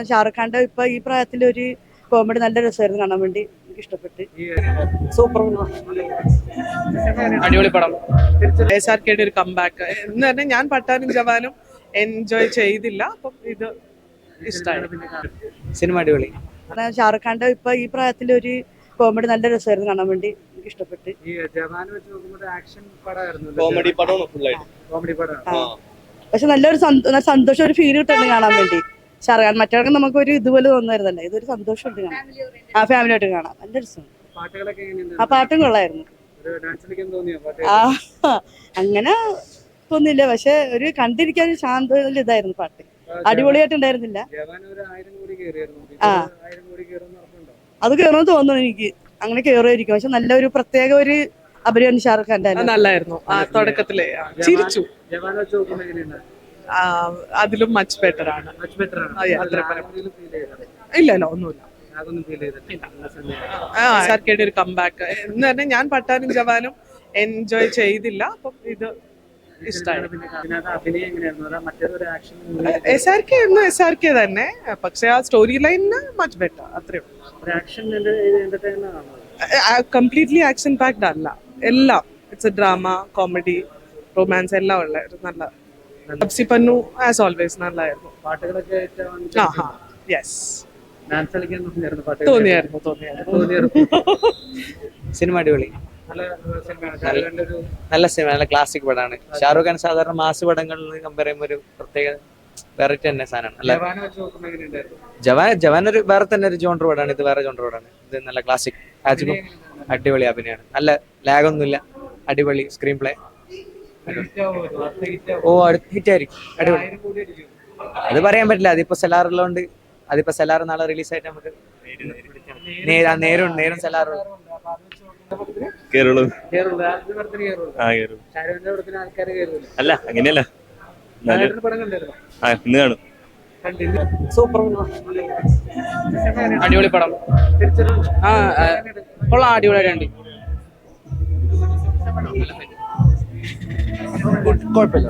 ഷാറുഖ് ഖാന്റെ ഇപ്പൊ ഈ പ്രായത്തിൽ ഒരു കോമഡി നല്ല രസമായിരുന്നു കാണാൻ വേണ്ടി എനിക്ക് ഇഷ്ടപ്പെട്ട്. സൂപ്പർ അടിപൊളി പടം. SRKയുടെ ഒരു കംബാക്ക് എന്ന് പറഞ്ഞാൽ ഞാൻ പട്ടാനും ജവാനും എൻജോയ് ചെയ്തില്ല, അപ്പം ഇത് ഇഷ്ടമായി. സിനിമ അടിപൊളി. ഷാറുഖ് ഖാന്റെ ഇപ്പൊ ഈ പ്രായത്തിൽ ഒരു കോമഡി നല്ല രസമായിരുന്നു കാണാൻ വേണ്ടി എനിക്ക് ഇഷ്ടപ്പെട്ട്. കോമഡി പടമാണ് ഫുള്ളായിട്ട്. പക്ഷെ നല്ലൊരു സന്തോഷം, ഒരു ഫീൽ കിട്ടുന്നുണ്ട് കാണാൻ വേണ്ടി. ഷാറുഖ് ഖാൻ മറ്റവർക്ക് നമുക്കൊരു ഇതുപോലെ തോന്നുമായിരുന്നല്ലേ, ഇതൊരു സന്തോഷമുണ്ട് കാണാൻ. ആ ഫാമിലി ആയിട്ട് കാണാം, നല്ല രസമാണ്. ആ പാട്ടും കൊള്ളായിരുന്നു. അങ്ങനെ തോന്നില്ല, പക്ഷെ ഒരു കണ്ടിരിക്കാൻ ഒരു ശാന്ത ഇതായിരുന്നു പാട്ട്. അടിപൊളിയായിട്ടുണ്ടായിരുന്നില്ല. ആ അത് കയറുമെന്ന് തോന്നുന്നു എനിക്ക്, അങ്ങനെ കയറുമായിരിക്കും. പക്ഷെ നല്ലൊരു പ്രത്യേക ഒരു അഭിനയം ഷാറുഖ് ഖാന്റെ നല്ലായിരുന്നു. തുടക്കത്തിലെ ചിരിച്ചു. അതിലും മച്ച് ബെറ്റർ ആണ്. ഇല്ലല്ലോ, ഒന്നുമില്ല. SRKയുടെ ഒരു കംബാക്ക് എന്ന് പറഞ്ഞാൽ ഞാൻ പട്ടാനും ജവാനും എൻജോയ് ചെയ്തില്ല, അപ്പം ഇത് ഇഷ്ടമായി. SRK തന്നെ, പക്ഷെ ആ സ്റ്റോറി ലൈനിന് മച്ച് ബെറ്റർ, അത്രയും. കംപ്ലീറ്റ്ലി ആക്ഷൻ പാക്ഡ് അല്ല, എല്ലാം it's A drama, comedy, romance എല്ലാം ഉള്ള നല്ല. തപ്സി പന്നു ആസ് ഓൾവേസ് നല്ലായിരുന്നു. തോന്നിയായിരുന്നു. സിനിമ അടിപൊളി. നല്ല സിനിമ, നല്ല ക്ലാസിക് പടമാണ്. ഷാറുഖ് ഖാൻ സാധാരണ മാസ് പടങ്ങളിൽ നിന്ന് കമ്പയർ ചെയ്യുമ്പോൾ ഒരു പ്രത്യേക വെറൈറ്റി തന്നെ സാധനമാണ്. അല്ല, ജവാൻ ഒരു വേറെ തന്നെ ഒരു ജോണ്ടർ പടമാണ്. ഇത് വേറെ ജോണ്ടർ പടമാണ്. ഇത് നല്ല ക്ലാസിക് അടിപൊളി അഭിനയമാണ്. നല്ല ലാഗൊന്നുമില്ല, അടിപൊളി സ്ക്രീൻ പ്ലേ. അടുത്ത ഹിറ്റ് ആയിരിക്കും, അടിപൊളി. അത് പറയാൻ പറ്റില്ല, അതിപ്പോ സെലാറുള്ളതുകൊണ്ട്. അതിപ്പോ സെലാർ നാളെ റിലീസായിട്ട് നമുക്ക് നേരും സെലാറും. അല്ല, അങ്ങനെയല്ല. ഇന്ന് കാണും. സൂപ്പർ അടിപൊളി പടം. കൊള്ളാം, അടിപൊളിയായിട്ടുണ്ട്. കുഴപ്പമില്ല.